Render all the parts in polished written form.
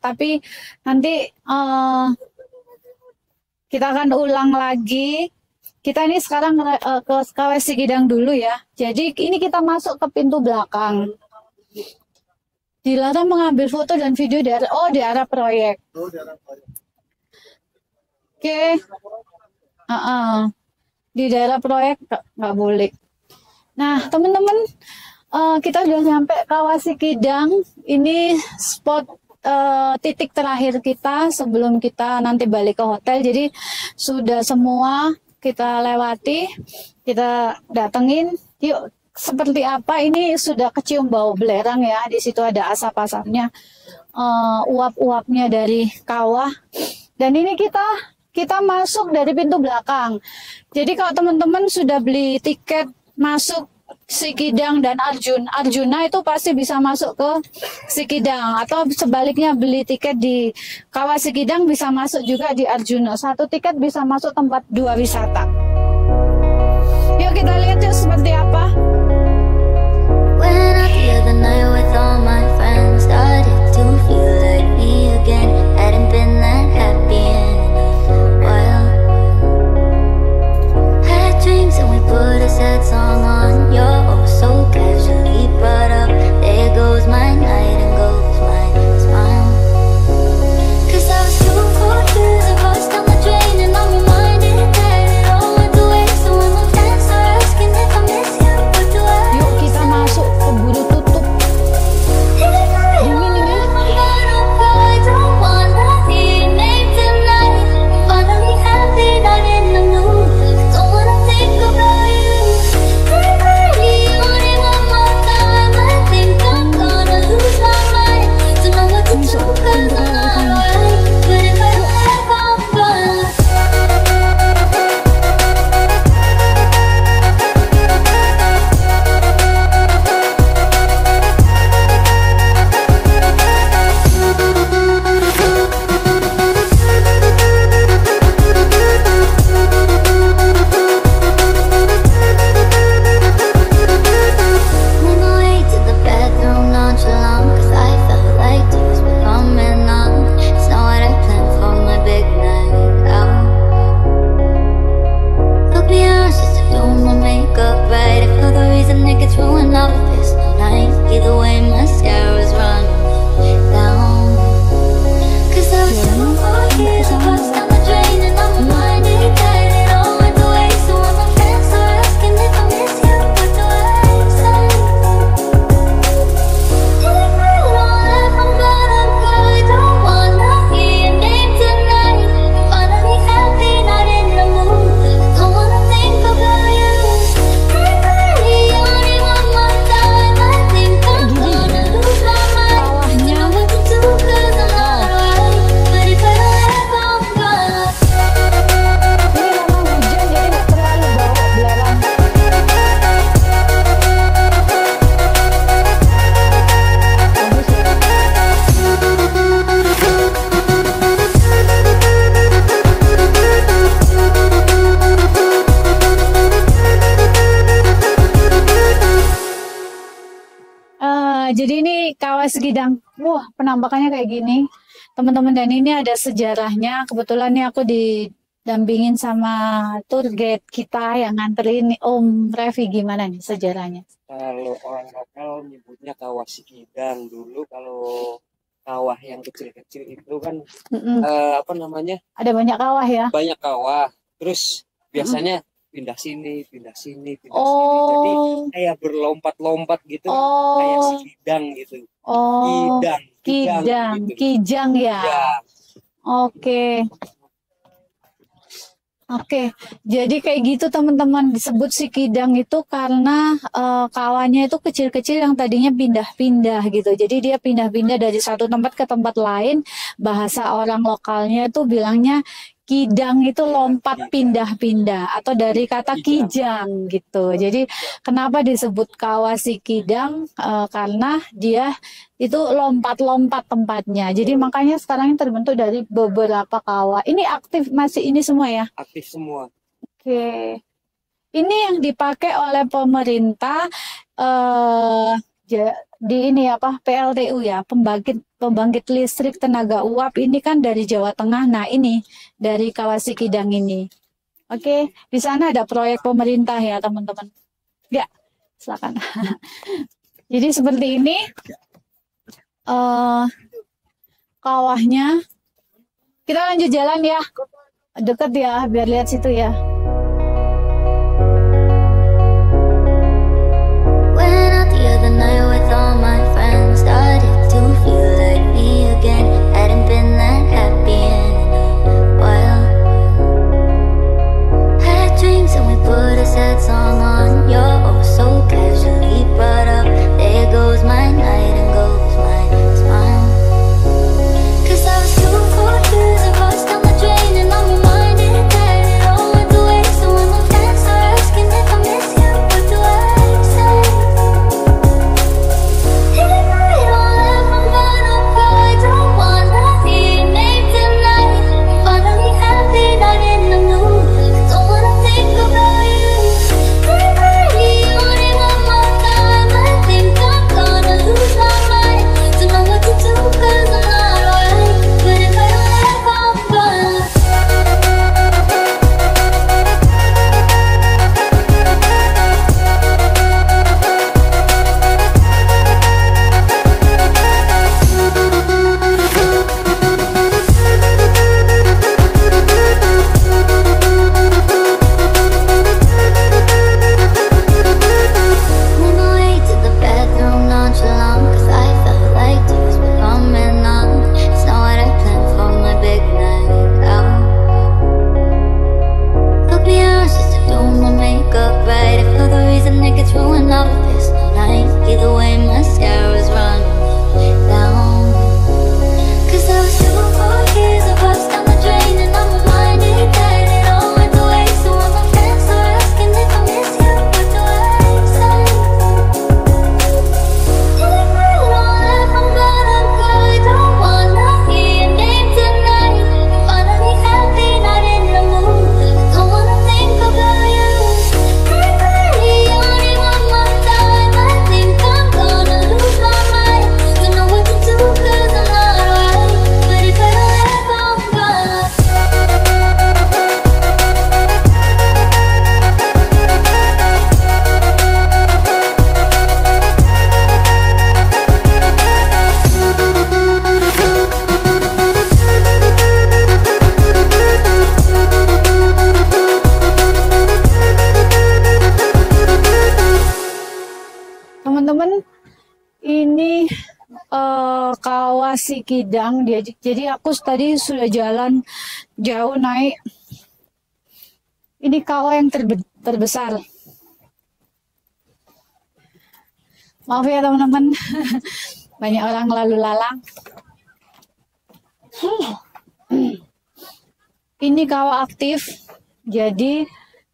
tapi nanti kita akan ulang lagi. Kita ini sekarang ke KW Sikidang dulu ya. Jadi ini kita masuk ke pintu belakang. Dilarang mengambil foto dan video di arah proyek. Oke. Di daerah proyek nggak boleh. Nah, teman-teman, kita sudah sampai KW Sikidang. Ini spot titik terakhir kita sebelum kita nanti balik ke hotel. Jadi sudah semua kita lewati, kita datengin. Yuk, seperti apa? Ini sudah kecium bau belerang ya. Di situ ada asap-asapnya, uap-uapnya dari kawah. Dan ini kita masuk dari pintu belakang. Jadi kalau teman-teman sudah beli tiket masuk Sikidang dan Arjuna itu pasti bisa masuk ke Sikidang, atau sebaliknya beli tiket di KW Sikidang bisa masuk juga di Arjuna. Satu tiket bisa masuk tempat 2 wisata. Yuk kita lihat yuk seperti apa. When I feel the night with all my friends started to feel like me again. Hadn't been that happy in a while. Had dreams and we put a sad song on. You're oh so casually brought up. There goes my night and goes my smile. 'Cause I was too cold to the voice down the drain, and I'm reminded that it all went away. So when my friends are asking if I miss you, what do I Yuk kita masuk, keburu tutup. Dingin ini. Jadi ini KW Sikidang. Wah, penampakannya kayak gini, teman-teman. Dan ini ada sejarahnya. Kebetulan nih aku didampingin sama tour guide kita yang nganterin Om Revi. Gimana nih sejarahnya? Kalau orang lokal nyebutnya kawah Sikidang. Dulu kalau kawah yang kecil-kecil itu kan apa namanya? Ada banyak kawah ya? Banyak kawah. Terus biasanya pindah sini, pindah sini, pindah sini. Oh. Jadi kayak berlompat-lompat gitu, kayak Sikidang gitu. Oh. Kijang gitu. Kijang ya. Ya. Oke. Oke, jadi kayak gitu teman-teman, disebut Sikidang itu karena kawahnya itu kecil-kecil yang tadinya pindah-pindah gitu. Jadi dia pindah-pindah dari satu tempat ke tempat lain. Bahasa orang lokalnya itu bilangnya Kidang itu lompat pindah-pindah, atau dari kata kijang gitu. Jadi kenapa disebut kawah Sikidang? Karena dia itu lompat-lompat tempatnya. Jadi makanya sekarang terbentuk dari beberapa kawah. Ini aktif masih ini semua ya? Aktif semua. Oke. Ini yang dipakai oleh pemerintah di ini apa PLTU ya, pembangkit listrik tenaga uap ini kan dari Jawa Tengah. Nah, ini dari Kawasi Kidang ini. Oke, di sana ada proyek pemerintah ya, teman-teman. Ya, silakan. Jadi seperti ini kawahnya. Kita lanjut jalan ya. Deket ya, biar lihat situ ya. Went out the other night with all my friends. Started to feel like me again. Hadn't been that happy in a while. Had dreams and we put a sad song on. You're oh so casually brought up. There goes my night and goes my smile. 'Cause I was too cold to the voice down the drain, and I'm reminded that it all went to waste. So when my friends are asking if I miss you, what do I say? If I don't laugh, I'm gonna cry. Don't wanna hear your name tonight. Finally happy, not in the mood. Don't wanna think about you. If I only one more time, I think I'm gonna lose my mind. Don't know what to do 'cause I'm not alright. But if I don't laugh, I'm gonna. Went away to the bathroom nonchalant, 'cause I felt like tears were coming on. It's not what I planned for my big night out. Took me hours just to do my makeup right. I feel the reason it gets ruined all of this night. Either way, mascara's run down. 'Cause I was too cold, years of us down the drain, and I'm reminded that it all went to waste. So when my friends are asking if I miss you, what do I say? If I don't laugh, I'm gonna cry. Don't wanna hear your name tonight. Finally happy, not in the mood. Don't wanna think about you. If I only one more time, I think I'm gonna lose my mind. Don't know what to do 'cause I'm not alright. But if I don't laugh, I'm gonna. Teman-teman, ini Kawasi Kidang. Jadi aku tadi sudah jalan jauh naik. Ini kawah yang terbesar. Maaf ya teman-teman, banyak orang lalu lalang. Ini kawah aktif. Jadi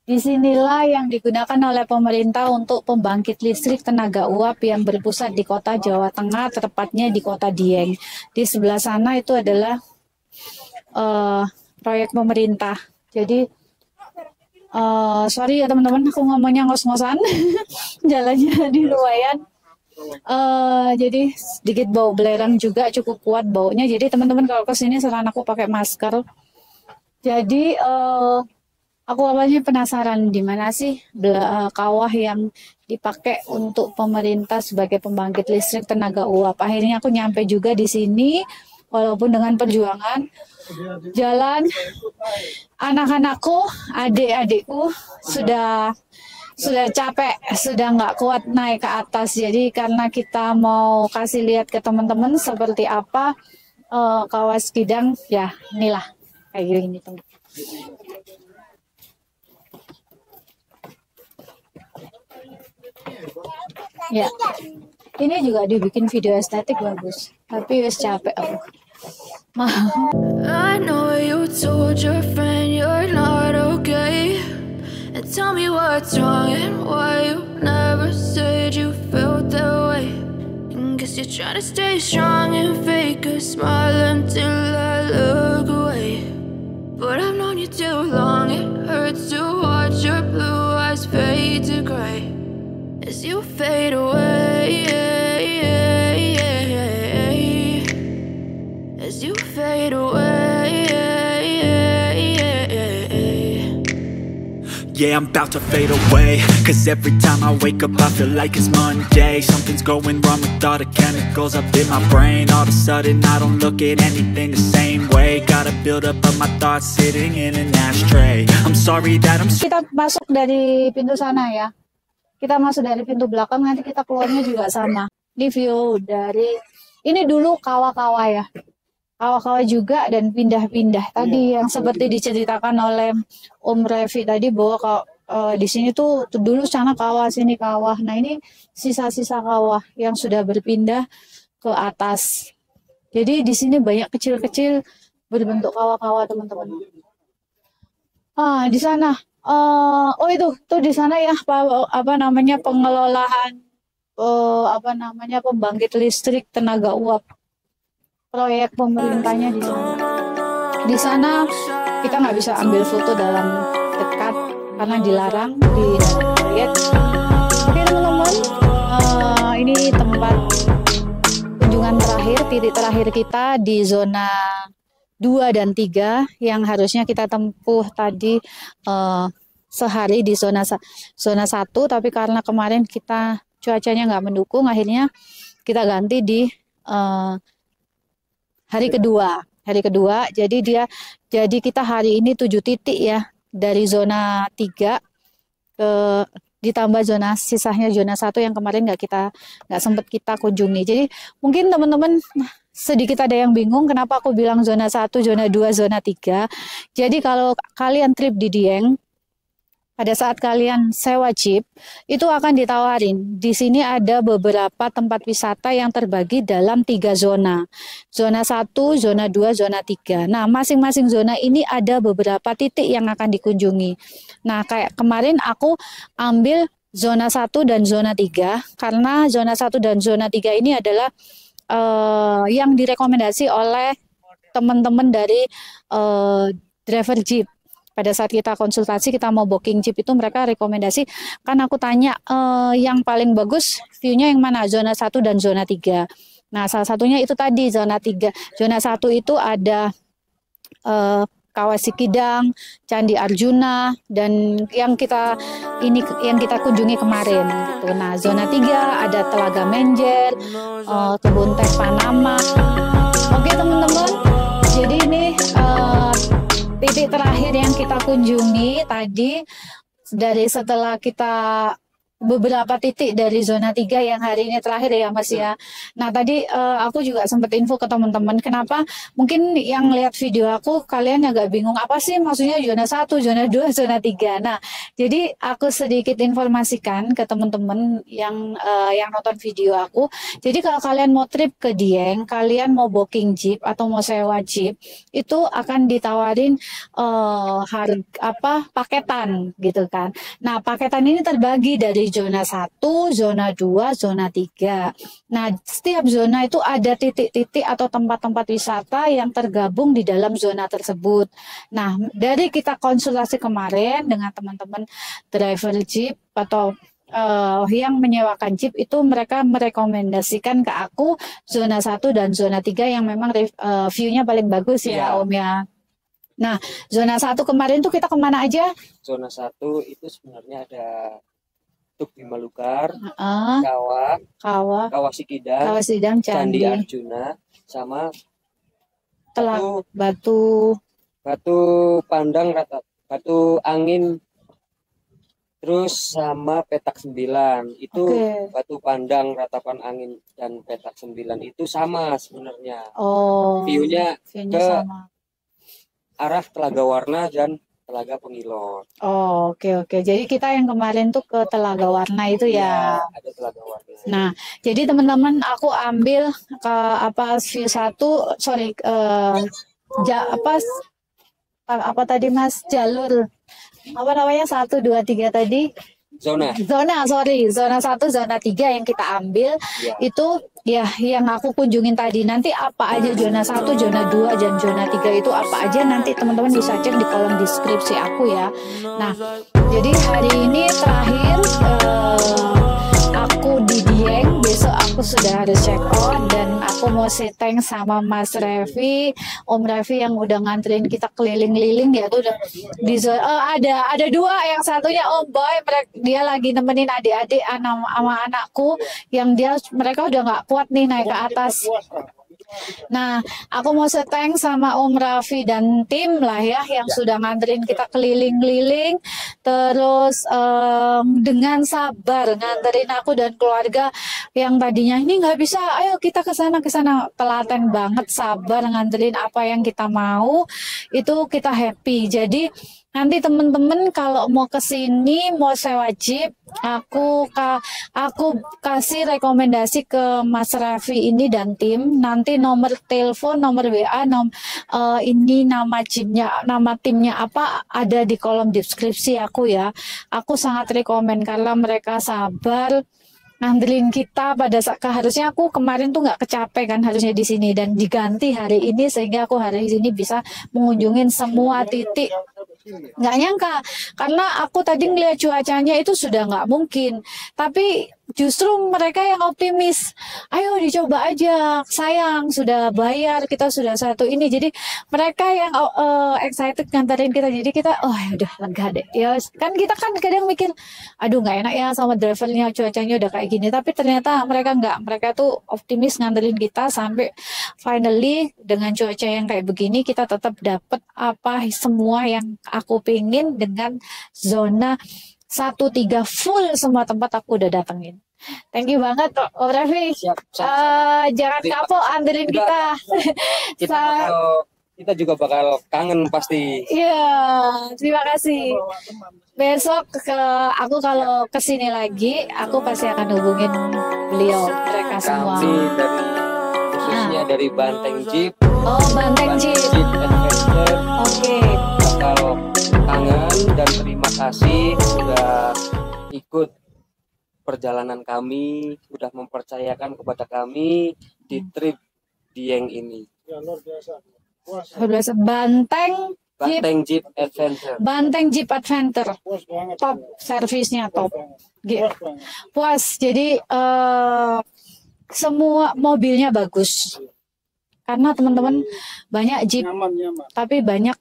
disinilah yang digunakan oleh pemerintah untuk pembangkit listrik tenaga uap yang berpusat di kota Jawa Tengah, tepatnya di kota Dieng. Di sebelah sana itu adalah proyek pemerintah. Jadi, sorry ya teman-teman, aku ngomongnya ngos-ngosan, jalannya di lumayan. Jadi sedikit bau belerang juga, cukup kuat baunya. Jadi teman-teman kalau kesini saran aku pakai masker. Jadi aku awalnya penasaran di mana sih kawah yang dipakai untuk pemerintah sebagai pembangkit listrik tenaga uap. Akhirnya aku nyampe juga di sini, walaupun dengan perjuangan. Jalan, anak-anakku, adik-adikku sudah capek, sudah nggak kuat naik ke atas. Jadi karena kita mau kasih lihat ke teman-teman seperti apa Kawasi Kidang, ya inilah kayak gini teman. Ya, ini juga dibikin video estetik bagus, tapi wis capek aku. I know you told your friend you're not okay, and tell me what's wrong and why you never said you felt that way. And guess you're trying to stay strong and fake a smile until I look away. But I've known you too long, it hurts to watch your blue eyes fade to gray as you fade away. yeah, I'm about to fade away. Cause every time I wake up I feel like it's Monday. Something's going wrong with all the chemicals up in my brain. All of a sudden I don't look at anything the same way. Gotta build up of my thoughts sitting in an ashtray. I'm sorry that I'm Kita masuk dari pintu sana ya. Kita masuk dari pintu belakang, nanti kita keluarnya juga sama. Ini view dari, ini dulu kawah-kawah ya. Kawah-kawah juga dan pindah-pindah. Tadi yang seperti diceritakan oleh Om Revi tadi bahwa di sini tuh dulu sana kawah, sini kawah. Nah ini sisa-sisa kawah yang sudah berpindah ke atas. Jadi di sini banyak kecil-kecil berbentuk kawah-kawah teman-teman. Di sana. Oh itu tuh di sana ya apa namanya pengelolaan pembangkit listrik tenaga uap, proyek pemerintahnya di sana. Di sana kita nggak bisa ambil foto dalam dekat karena dilarang di proyek. Oke teman-teman, ini tempat kunjungan terakhir, titik terakhir kita di zona 2 dan 3 yang harusnya kita tempuh tadi sehari di zona 1, tapi karena kemarin kita cuacanya nggak mendukung, akhirnya kita ganti di hari kedua. Jadi kita hari ini 7 titik ya, dari zona 3 ke ditambah sisanya zona 1 yang kemarin nggak sempat kita kunjungi. Jadi mungkin teman-teman sedikit ada yang bingung kenapa aku bilang zona 1, zona 2, zona 3. Jadi kalau kalian trip di Dieng, pada saat kalian sewa jeep, itu akan ditawarin. Di sini ada beberapa tempat wisata yang terbagi dalam 3 zona. Zona 1, zona 2, zona 3. Nah, masing-masing zona ini ada beberapa titik yang akan dikunjungi. Nah, kayak kemarin aku ambil zona 1 dan zona 3, karena zona 1 dan zona 3 ini adalah yang direkomendasi oleh teman-teman dari driver jeep. Pada saat kita konsultasi, kita mau booking jeep itu mereka rekomendasi, kan aku tanya yang paling bagus view-nya yang mana, zona 1 dan zona 3. Nah salah satunya itu tadi zona 3. Zona 1 itu ada Kawah Sikidang, Candi Arjuna, dan yang kita kunjungi kemarin gitu. Nah zona 3 ada Telaga Menjer, Kebun Teh Panama. Oke teman-teman, jadi ini titik terakhir yang kita kunjungi tadi, dari setelah kita beberapa titik dari zona 3 yang hari ini terakhir ya Mas ya. Nah tadi aku juga sempat info ke teman-teman, kenapa mungkin yang lihat video aku kalian agak bingung apa sih maksudnya zona 1, zona 2, zona 3. Nah jadi aku sedikit informasikan ke teman-teman yang nonton video aku. Jadi kalau kalian mau trip ke Dieng, kalian mau booking jeep atau mau sewa jeep, itu akan ditawarin paketan gitu kan. Nah paketan ini terbagi dari zona 1, zona 2, zona 3. Nah, setiap zona itu ada titik-titik atau tempat-tempat wisata yang tergabung di dalam zona tersebut. Nah, dari kita konsultasi kemarin dengan teman-teman driver jeep atau yang menyewakan jeep, itu mereka merekomendasikan ke aku zona 1 dan zona 3 yang memang view-nya paling bagus ya Om ya. Nah, zona 1 kemarin tuh kita kemana aja? Zona 1 itu sebenarnya ada Tuk Bimalukar, Kawah Sikidang, Candi Arjuna, sama batu pandang, batu angin, terus sama petak 9 itu. Batu pandang, ratapan angin, dan petak 9 itu sama sebenarnya. View-nya ke sama. Arah Telaga Warna dan Telaga Pengilon. Oke. Jadi kita yang kemarin tuh ke Telaga Warna itu ya. Ada Telaga Warna. Nah, jadi teman-teman aku ambil ke view 1, tadi Mas, jalur apa namanya 1, 2, 3 tadi. Zona 1, zona 3 yang kita ambil itu ya yang aku kunjungin tadi. Nanti apa aja zona 1, zona 2, dan zona 3 itu apa aja nanti teman-teman bisa cek di kolom deskripsi aku ya. Nah, jadi hari ini terakhir aku di Dieng, besok aku sudah harus check out dan aku mau say thanks sama Mas Revi, Om Revi yang udah nganterin kita keliling-liling ya tuh udah ada dua, yang satunya Om Boy, dia lagi nemenin adik-adik sama anakku yang mereka udah nggak kuat nih naik ke atas. Nah, aku mau thanks sama Om Raffi dan tim lah ya yang sudah nganterin kita keliling-keliling, terus dengan sabar nganterin aku dan keluarga yang tadinya ini nggak bisa, ayo kita ke sana, telaten banget, sabar nganterin apa yang kita mau, itu kita happy. Jadi nanti temen-temen kalau mau ke sini mau sewa jeep, aku kasih rekomendasi ke Mas Raffi ini dan tim. Nanti nomor telepon, nomor WA, ini nama jeepnya, nama timnya apa ada di kolom deskripsi aku ya. Aku sangat rekomen karena mereka sabar ngandelin kita pada saat harusnya aku kemarin tuh nggak kecapek kan harusnya di sini, dan diganti hari ini sehingga aku hari ini bisa mengunjungin semua titik. Nggak nyangka karena aku tadi ngeliat cuacanya itu sudah nggak mungkin, tapi justru mereka yang optimis, ayo dicoba aja, sayang sudah bayar, kita sudah satu ini, jadi mereka yang excited nganterin kita, jadi kita ya udah lega deh ya kan. Kita kan kadang mikir aduh nggak enak ya sama drivernya, cuacanya udah kayak gini, tapi ternyata mereka nggak, mereka tuh optimis nganterin kita sampai finally dengan cuaca yang kayak begini kita tetap dapat apa semua yang aku pingin dengan zona 1-3 full, semua tempat aku udah datengin. Thank you banget Om Raffi. Jangan kapok anterin kita. Kita juga bakal kangen pasti. Iya, terima kasih. Besok aku kalau kesini lagi, aku pasti akan hubungin beliau, mereka semua. Kami khususnya dari Banteng Jeep. Oh, Banteng Jeep. Adventure. Oke. Bakal kangen dan terima kasih sudah ikut perjalanan kami, sudah mempercayakan kepada kami di trip Dieng ini. Ya, luar biasa. Banteng Jeep Adventure. Banteng Jeep Adventure. Puas banget. Top, servisnya top. Puas banget. Puas. Jadi semua mobilnya bagus. Karena teman-teman banyak Jeep, Nyaman. tapi banyak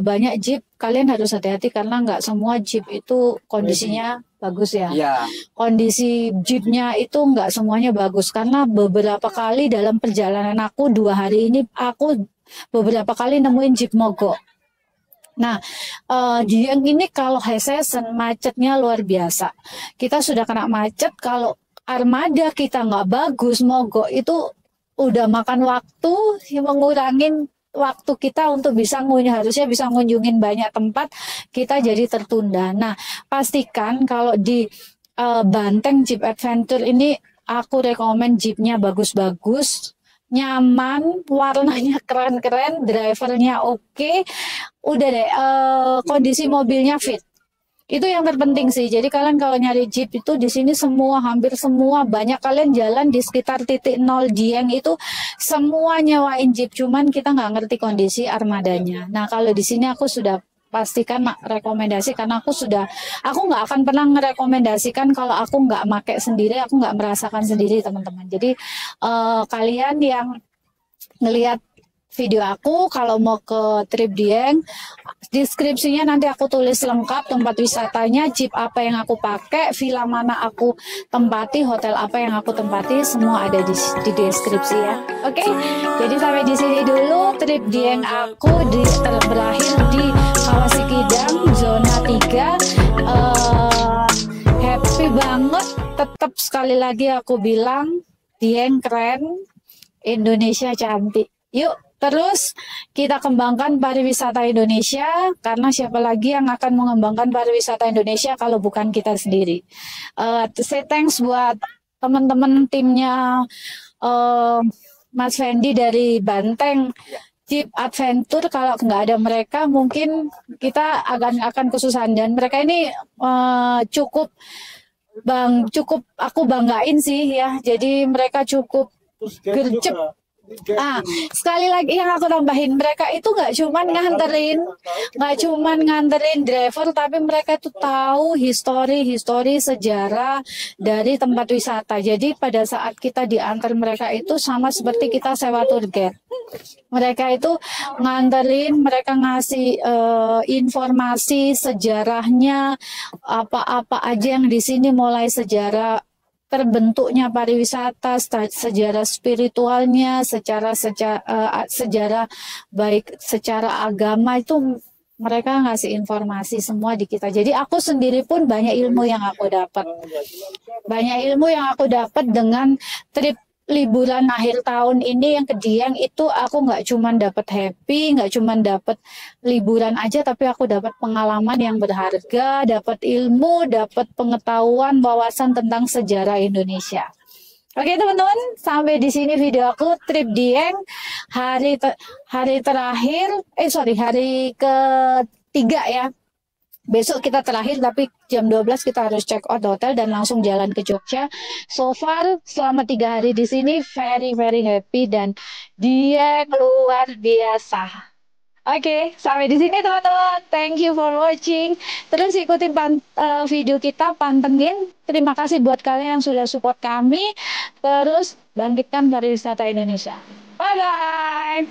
banyak Jeep, kalian harus hati-hati karena nggak semua Jeep itu kondisinya bagus ya. Ya. Kondisi Jeepnya itu nggak semuanya bagus karena beberapa kali dalam perjalanan aku 2 hari ini aku beberapa kali nemuin Jeep mogok. Nah, yang ini kalau high season macetnya luar biasa. Kita sudah kena macet, kalau armada kita nggak bagus, mogok itu udah makan waktu, mengurangin waktu kita untuk harusnya bisa ngunjungin banyak tempat, kita jadi tertunda. Nah, pastikan kalau di Banteng Jeep Adventure ini aku rekomen Jeepnya bagus-bagus, nyaman, warnanya keren-keren, drivernya oke, udah deh, kondisi mobilnya fit. Itu yang terpenting sih. Jadi kalian kalau nyari Jeep itu di sini hampir semua, banyak kalian jalan di sekitar titik 0 Dieng itu semua nyewain Jeep, cuman kita nggak ngerti kondisi armadanya. Nah, kalau di sini aku sudah pastikan rekomendasi karena aku nggak akan pernah merekomendasikan kalau aku nggak pakai sendiri, aku nggak merasakan sendiri teman-teman. Jadi kalian yang ngelihat video aku kalau mau ke trip Dieng, deskripsinya nanti aku tulis lengkap tempat wisatanya, Jeep apa yang aku pakai, villa mana aku tempati, hotel apa yang aku tempati, semua ada di deskripsi ya. Oke, jadi sampai di sini dulu trip Dieng aku berakhir di Kawasikidang zona 3. Happy banget, tetap sekali lagi aku bilang Dieng keren, Indonesia cantik. Yuk terus kita kembangkan pariwisata Indonesia, karena siapa lagi yang akan mengembangkan pariwisata Indonesia kalau bukan kita sendiri. Say thanks buat teman-teman timnya Mas Fendi dari Banteng Jeep Adventure. Kalau nggak ada mereka mungkin kita akan kesusahan, dan mereka ini cukup aku banggain sih ya. Jadi mereka cukup gercep. Sekali lagi yang aku tambahin, mereka itu nggak cuman nganterin driver, tapi mereka itu tahu histori sejarah dari tempat wisata. Jadi pada saat kita diantar mereka itu sama seperti kita sewa tour guide. Mereka itu nganterin, mereka ngasih informasi sejarahnya, apa-apa aja yang di sini, mulai sejarah terbentuknya pariwisata, sejarah spiritualnya, sejarah baik secara agama itu mereka ngasih informasi semua di kita. Jadi aku sendiri pun banyak ilmu yang aku dapat. Banyak ilmu yang aku dapat dengan trip liburan akhir tahun ini yang ke Dieng itu. Aku nggak cuman dapat happy, nggak cuman dapat liburan aja, tapi aku dapat pengalaman yang berharga, dapat ilmu, dapat pengetahuan, wawasan tentang sejarah Indonesia. Oke teman-teman, sampai di sini video aku trip Dieng hari terakhir, hari ketiga ya. Besok kita terakhir, tapi jam 12 kita harus check out hotel dan langsung jalan ke Jogja. So far, selama 3 hari di sini, very happy dan dia luar biasa. Oke, sampai di sini teman-teman. Thank you for watching. Terus ikutin video kita, pantengin. Terima kasih buat kalian yang sudah support kami. Terus bangkitkan pariwisata Indonesia. Bye-bye.